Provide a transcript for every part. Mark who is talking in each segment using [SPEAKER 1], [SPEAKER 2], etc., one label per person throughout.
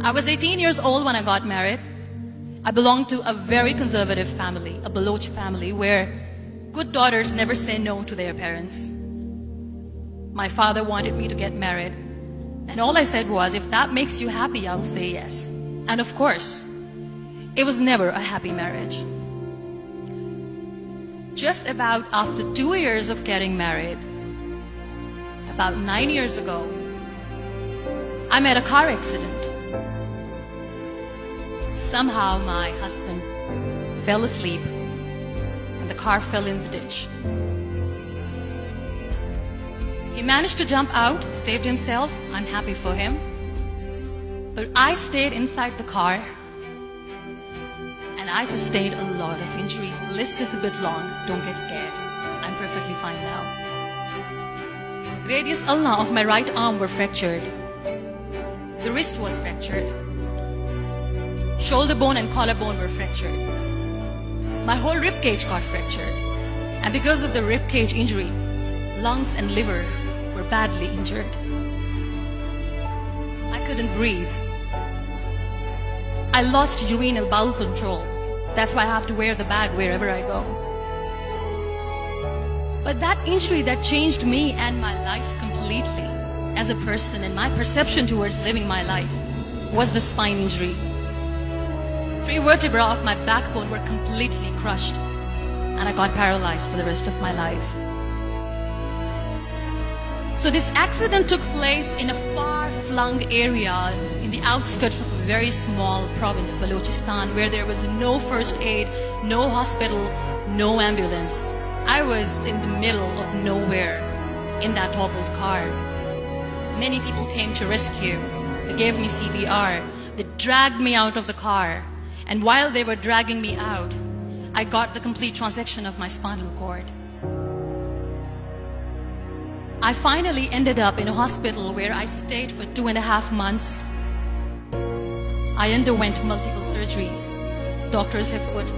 [SPEAKER 1] I was 18 years old when I got married. I belonged to a very conservative family, a Baloch family, where good daughters never say no to their parents. My father wanted me to get married, and all I said was, if that makes you happy, I'll say yes. And of course, it was never a happy marriage. Just about after 2 years of getting married, about 9 years ago, I met a car accident. Somehow my husband fell asleep and the car fell in the ditch. He managed to jump out, saved himself. I'm happy for him. But I stayed inside the car and I sustained a lot of injuries. The list is a bit long. Don't get scared. I'm perfectly fine now. Radius ulna of my right arm were fractured. The wrist was fractured. Shoulder bone and collarbone were fractured. My whole rib cage got fractured. And because of the rib cage injury, lungs and liver were badly injured. I couldn't breathe. I lost urinary bowel control. That's why I have to wear the bag wherever I go. But that injury that changed me and my life completely as a person and my perception towards living my life was the spine injury. 3 vertebrae of my backbone were completely crushed and I got paralyzed for the rest of my life. So this accident took place in a far-flung area in the outskirts of a very small province, Balochistan, where there was no first aid, no hospital, no ambulance. I was in the middle of nowhere in that toppled car. Many people came to rescue. They gave me CPR. They dragged me out of the car. And while they were dragging me out, I got the complete transection of my spinal cord. I finally ended up in a hospital where I stayed for 2.5 months. I underwent multiple surgeries. Doctors have put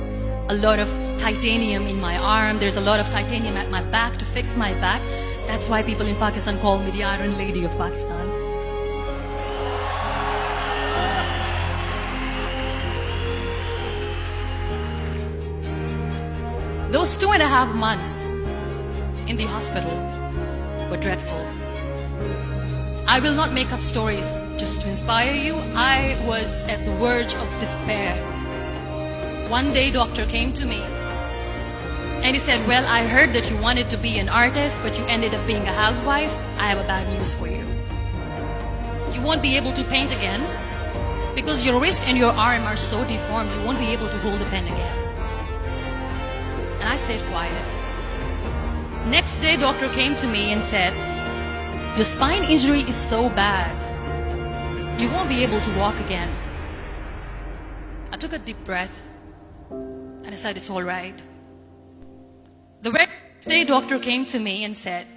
[SPEAKER 1] a lot of titanium in my arm. There's a lot of titanium at my back to fix my back. That's why people in Pakistan call me the Iron Lady of Pakistan. Those 2.5 months in the hospital were dreadful. I will not make up stories just to inspire you. I was at the verge of despair. One day, doctor came to me and he said, well, I heard that you wanted to be an artist, but you ended up being a housewife. I have a bad news for you. You won't be able to paint again because your wrist and your arm are so deformed, you won't be able to hold a pen again. And I stayed quiet. Next day, doctor came to me and said, your spine injury is so bad, you won't be able to walk again. I took a deep breath and I said, it's all right. The very next day, doctor came to me and said,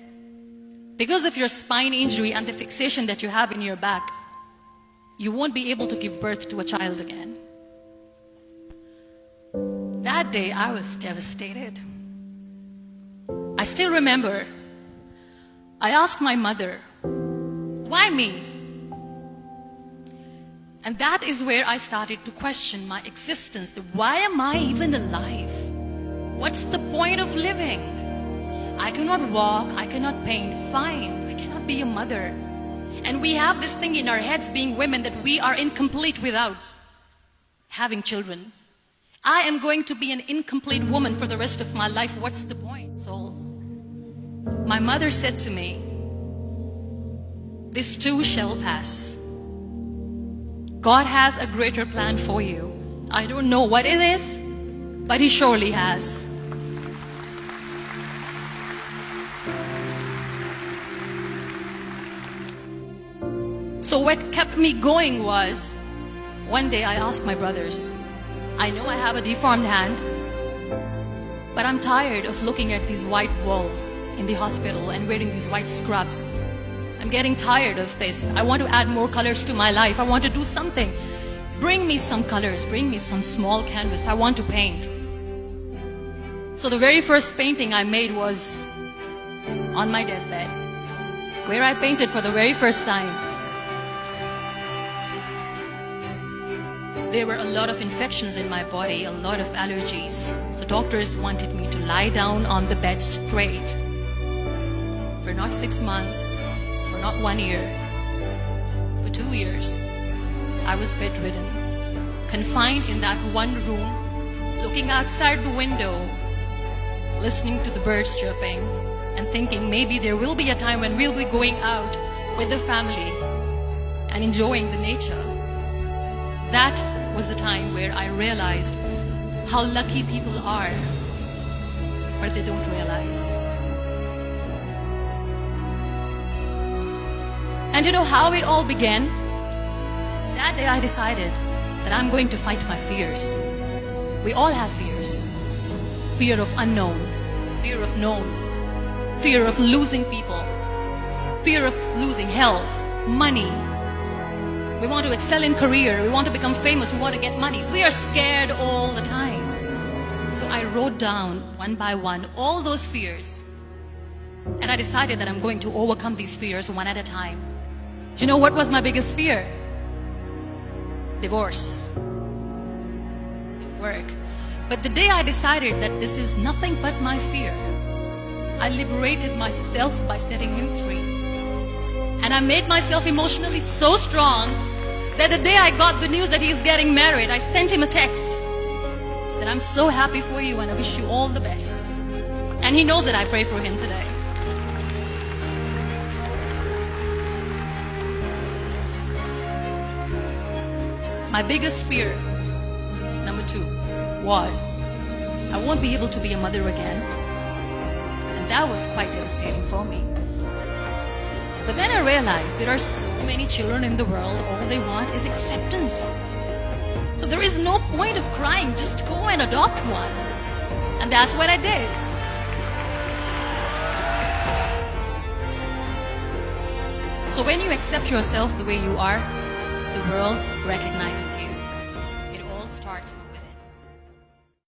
[SPEAKER 1] because of your spine injury and the fixation that you have in your back, you won't be able to give birth to a child again. That day, I was devastated. I still remember, I asked my mother, why me? And that is where I started to question my existence. Why am I even alive? What's the point of living? I cannot walk, I cannot paint, fine, I cannot be a mother. And we have this thing in our heads, being women, that we are incomplete without having children. I am going to be an incomplete woman for the rest of my life. What's the point? So my mother said to me, this too shall pass. God has a greater plan for you. I don't know what it is, but He surely has. So what kept me going was, one day I asked my brothers, I know I have a deformed hand, but I'm tired of looking at these white walls in the hospital and wearing these white scrubs. I'm getting tired of this. I want to add more colors to my life. I want to do something. Bring me some colors, bring me some small canvas. I want to paint. So the very first painting I made was on my deathbed, where I painted for the very first time. There were a lot of infections in my body, a lot of allergies. So doctors wanted me to lie down on the bed straight for not 6 months, for not 1 year, for 2 years. I was bedridden, confined in that one room, looking outside the window, listening to the birds chirping, and thinking maybe there will be a time when we'll be going out with the family and enjoying the nature. That was the time where I realized how lucky people are, but they don't realize. And you know how it all began? That day I decided that I'm going to fight my fears. We all have fears. Fear of unknown, fear of known, fear of losing people, fear of losing health, money. We want to excel in career, we want to become famous, we want to get money. We are scared all the time. So I wrote down one by one all those fears. And I decided that I'm going to overcome these fears one at a time. You know what was my biggest fear? Divorce. Work. But the day I decided that this is nothing but my fear, I liberated myself by setting him free. And I made myself emotionally so strong that the day I got the news that he's getting married, I sent him a text that I'm so happy for you and I wish you all the best. And he knows that I pray for him today. My biggest fear, number 2, was I won't be able to be a mother again. And that was quite devastating for me. But then I realized there are so many children in the world, all they want is acceptance. So there is no point of crying, just go and adopt one. And that's what I did. So when you accept yourself the way you are, the world recognizes you.